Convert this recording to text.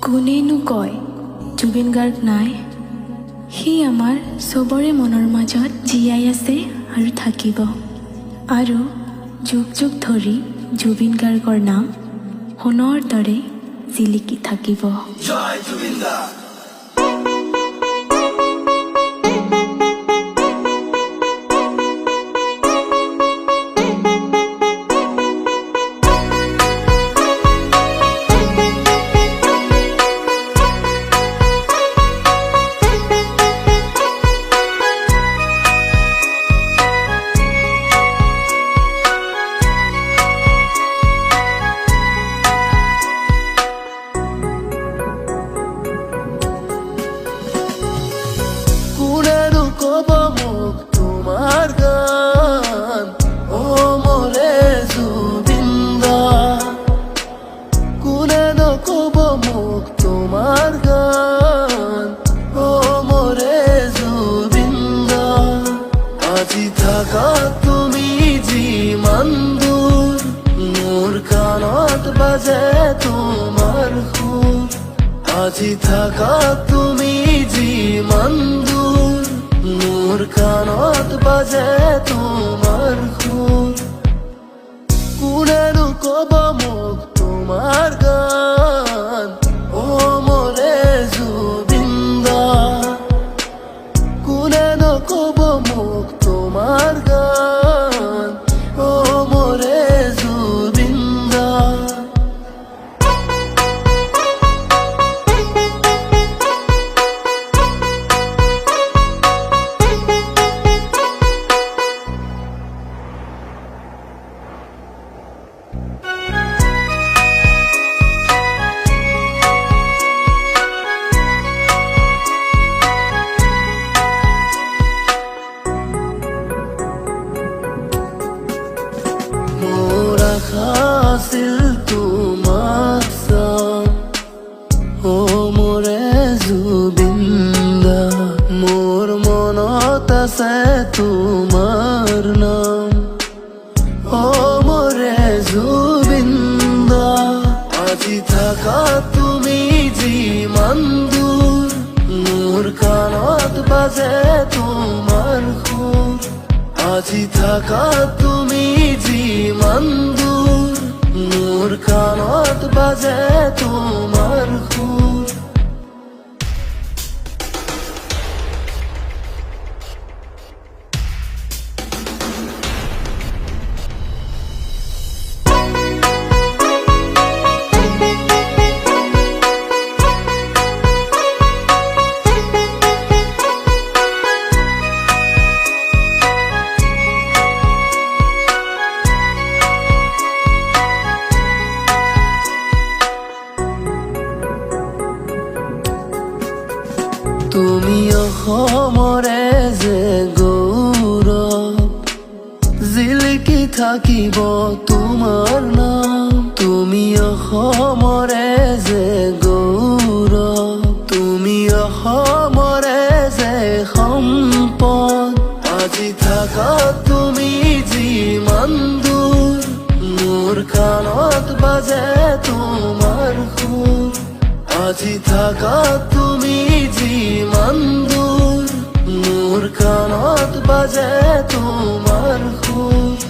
কোনেনো কয় জুবিন গাৰ্গ নাই? সি আমাৰ চবৰে মনৰ মাজত জীয়াই আছে আৰু থাকিব। আৰু যুগ যুগ ধৰি জুবিন গাৰ্গৰ নাম সোণৰ দৰে জিলিকি থাকিব। জয় জুবিন গাৰ্গ। কব মোক তোমার গান, ও মোরে জুবিন্দা। কোনে নকব মোক তোমার গান, ও মোরে জুবিন্দা। আজি থাকা তুমি যিমান দূৰ, মোৰ কাণত বাজে তোমাৰ সুৰ। আজি থাকা তুমি যিমান দূৰ, মোর কাণত বাজে তোমার সুর। কোনেনো কব মোক তোমার গান, ও মোরে জুবিন্দা। কোনেনো কব মোক তোমার গান, ও মোরে জুবিন্দা। মোৰ আশা আছিল তোমাক চাম, ও মোৰে জুবিন্দা। মোৰ মনত আছে তোমাৰ নাম, ও মোৰে জুবিন্দা। আজি থাকা তুমি যিমান দূৰ, মোৰ কাণত বাজে তোমাৰ সুৰ। আজি থাকা তুমি যিমান দূৰ, মোৰ কাণত বাজে তোমাৰ সুৰ। তুমি অসমৰে যে গৌৰৱ, জিলিকি থাকিব তোমাৰ নাম। তুমি অসমৰে যে গৌৰৱ, তুমি অসমৰে যে সম্পদ। আজি থাকা তুমি যিমান দূৰ, মোৰ কাণত বাজে তোমাৰ সুৰ। আজি থাকা তুমি যিমান দূৰ, মোৰ কাণত বাজে তোমাৰ সুৰ।